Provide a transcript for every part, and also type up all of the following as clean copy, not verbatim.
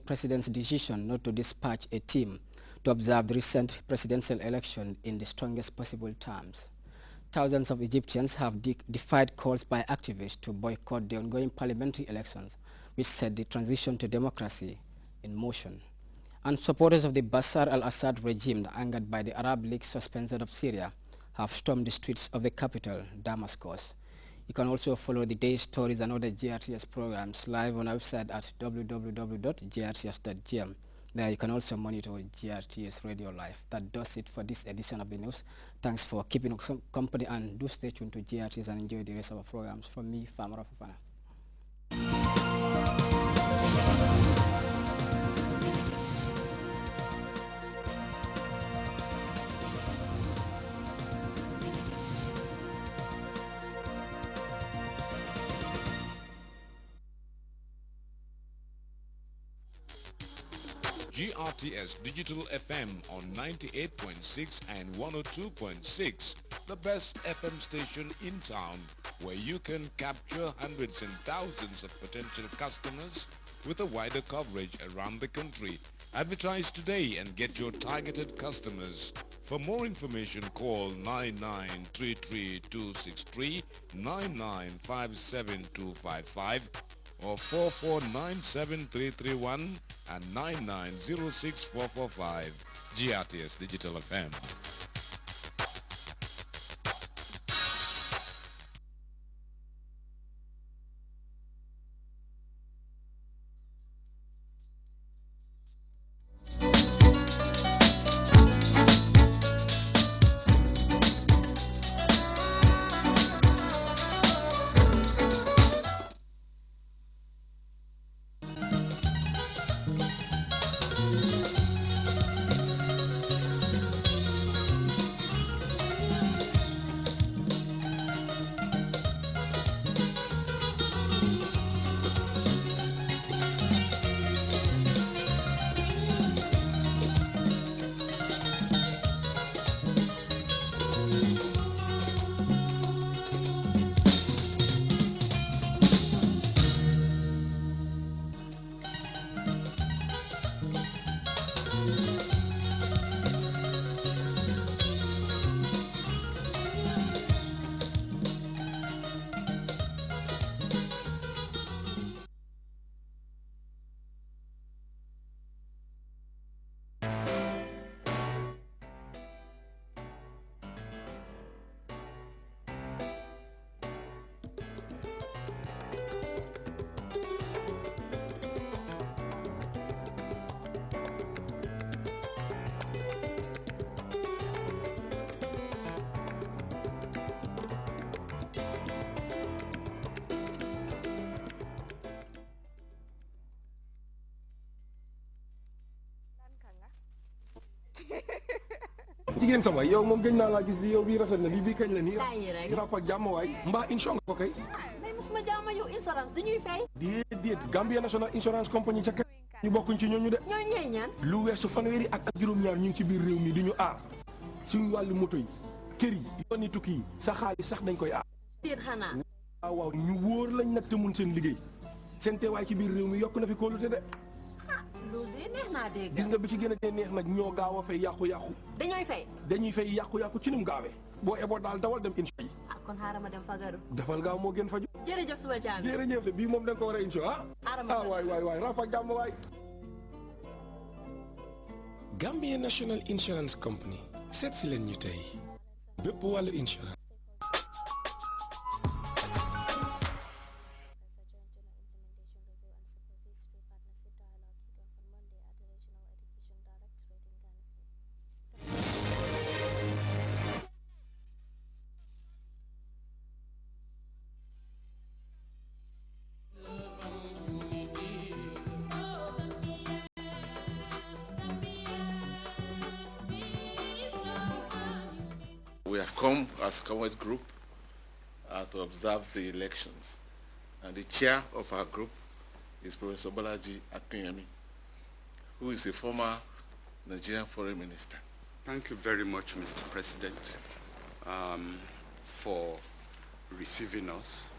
President's decision not to dispatch a team to observe the recent presidential election in the strongest possible terms. Thousands of Egyptians have defied calls by activists to boycott the ongoing parliamentary elections, which set the transition to democracy in motion. And supporters of the Bashar al-Assad regime, angered by the Arab League suspension of Syria, have stormed the streets of the capital, Damascus. You can also follow the day's stories and other GRTS programs live on our website at www.grts.gm. There you can also monitor GRTS Radio Live. That does it for this edition of the news. Thanks for keeping us company, and do stay tuned to GRTS and enjoy the rest of our programs. From me, Famara Fafana. GRTS Digital FM on 98.6 and 102.6, the best FM station in town, where you can capture hundreds and thousands of potential customers with a wider coverage around the country. Advertise today and get your targeted customers. For more information, call 9933-263, 9957255, or 4497331 and 9906445. GRTS Digital FM. jigéen sama yow moom gëj naa laa gis yow bii rafet na bii kañ la nii rap ak jàmm waay mbaa insurance ko kay may musuma jàmm yow insurance dañuy fay déedéet Gambia National Insurance Company ca ñu bokkuñ ci ñooñu de ñooy ñooy ñaan lu weesu fanweeri ak juróom-ñaar ñu ngi ci biir réew mi di ñu aar suñu wàllu moto yi kër yi yoon yi tukki yi sa xaalis sax dañ koy aar déet xanaa waaw ñu wóor lañ nag te mun seen liggéey seen teewaay ci biir réew mi yokk na fi kóolute de loolu de neex naa dégg gis nga bi ci gën a tee neex nag ñoo gaaw a fay yàqu-yàqu dañuy fay yàqu-yàqu ci num gaawee boo eboo daal dawal dem incha yi kon xaaral ma dem fagaru defal gaaw moo gën faju jërëjëf suma caam jërëjëf de bii moom da nga ko war a incha waay rap ak jàmm waay Gambia National Insurance Company seet si leen ñu tey bépp wàllu insurance We have come as a Commonwealth group to observe the elections. And the chair of our group is Professor Bolaji Akinyemi, who is a former Nigerian foreign minister. Thank you very much, Mr. President, for receiving us.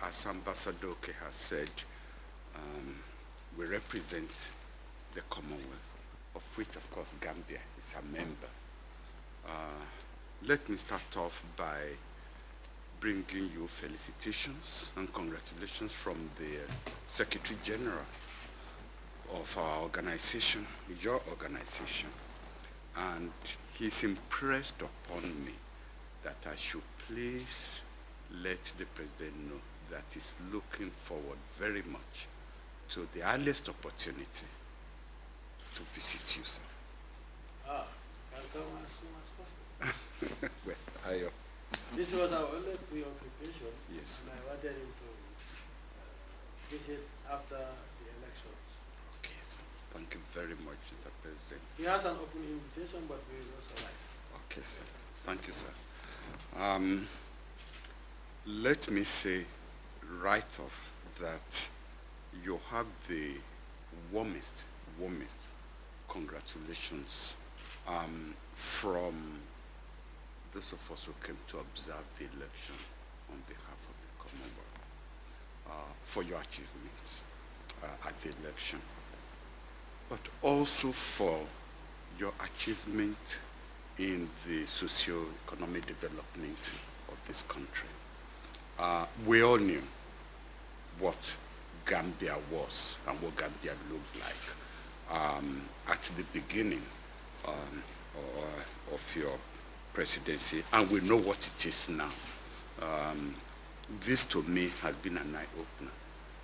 As Ambassador Oke has said, we represent the Commonwealth, of which, of course, Gambia is a member. Let me start off by bringing you felicitations and congratulations from the Secretary General of our organization, your organization. And he's impressed upon me that I should please let the President know that he's looking forward very much to the earliest opportunity to visit you, sir. I'll come as soon as possible. Well, This was our only preoccupation. Yes. And I wanted him to visit after the elections. okay, sir. Thank you very much, Mr. President. He has an open invitation, but we will also like. Okay, sir. Thank you, sir. Let me say right off that you have the warmest congratulations from those of us who came to observe the election on behalf of the Commonwealth for your achievements at the election, but also for your achievement in the socio-economic development of this country. We all knew what Gambia was and what Gambia looked like at the beginning of your presidency, and we know what it is now. This to me has been an eye-opener,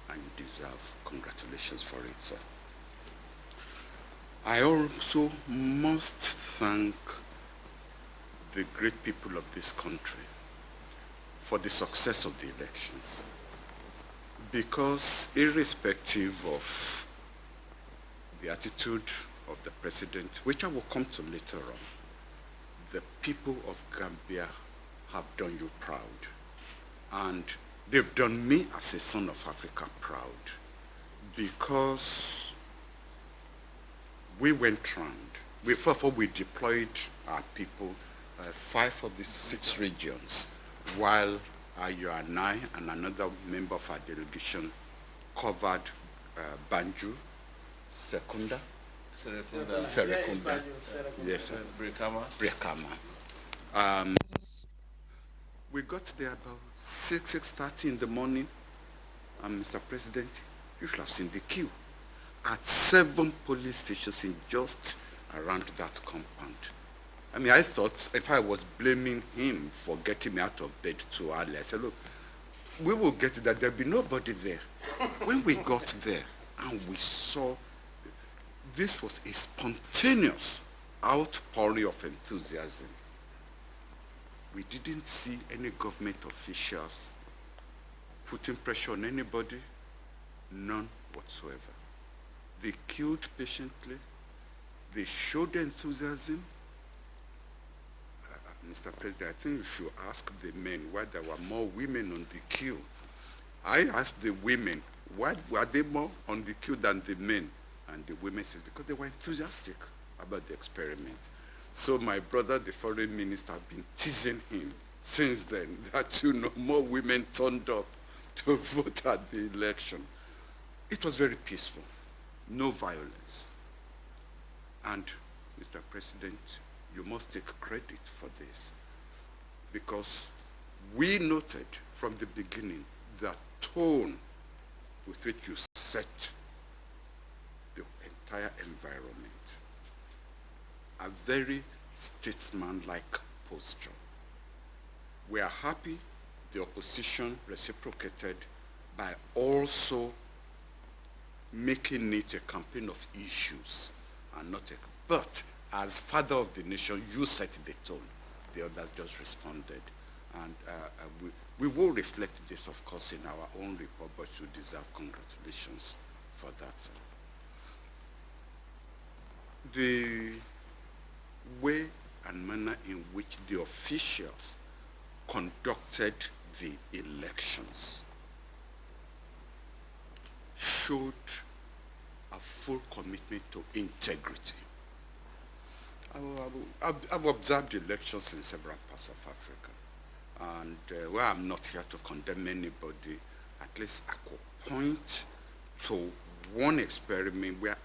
and you deserve congratulations for it, sir. I also must thank the great people of this country for the success of the elections, because irrespective of the attitude of the president, which I will come to later on, the people of Gambia have done you proud, and they've done me as a son of Africa proud, because we went round. First we deployed our people, 5 of the 6 regions, while you and I and another member of our delegation covered Banjul, Serekunda, yes, Brikama. We got there about 6:30 in the morning, and Mr. President, you should have seen the queue at 7 police stations in just around that compound. I mean, I thought if I was blaming him for getting me out of bed too early, I said, look, we will get that there'll be nobody there. When we got there and we saw, this was a spontaneous outpouring of enthusiasm. We didn't see any government officials putting pressure on anybody, none whatsoever. They queued patiently, they showed enthusiasm. Mr. President, I think you should ask the men why there were more women on the queue. I asked the women, why were they more on the queue than the men? And the women said, because they were enthusiastic about the experiment. So my brother, the foreign minister, have been teasing him since then that, you know, more women turned up to vote at the election. It was very peaceful, no violence. And, Mr. President, you must take credit for this, because we noted from the beginning the tone with which you set the entire environment. A very statesman-like posture. We are happy the opposition reciprocated by also making it a campaign of issues and not a, but as father of the nation, you set the tone. The others just responded. And we will reflect this, of course, in our own report, but you deserve congratulations for that. The way and manner in which the officials conducted the elections showed a full commitment to integrity. I've observed elections in several parts of Africa, and where I'm not here to condemn anybody, at least I could point to one experiment where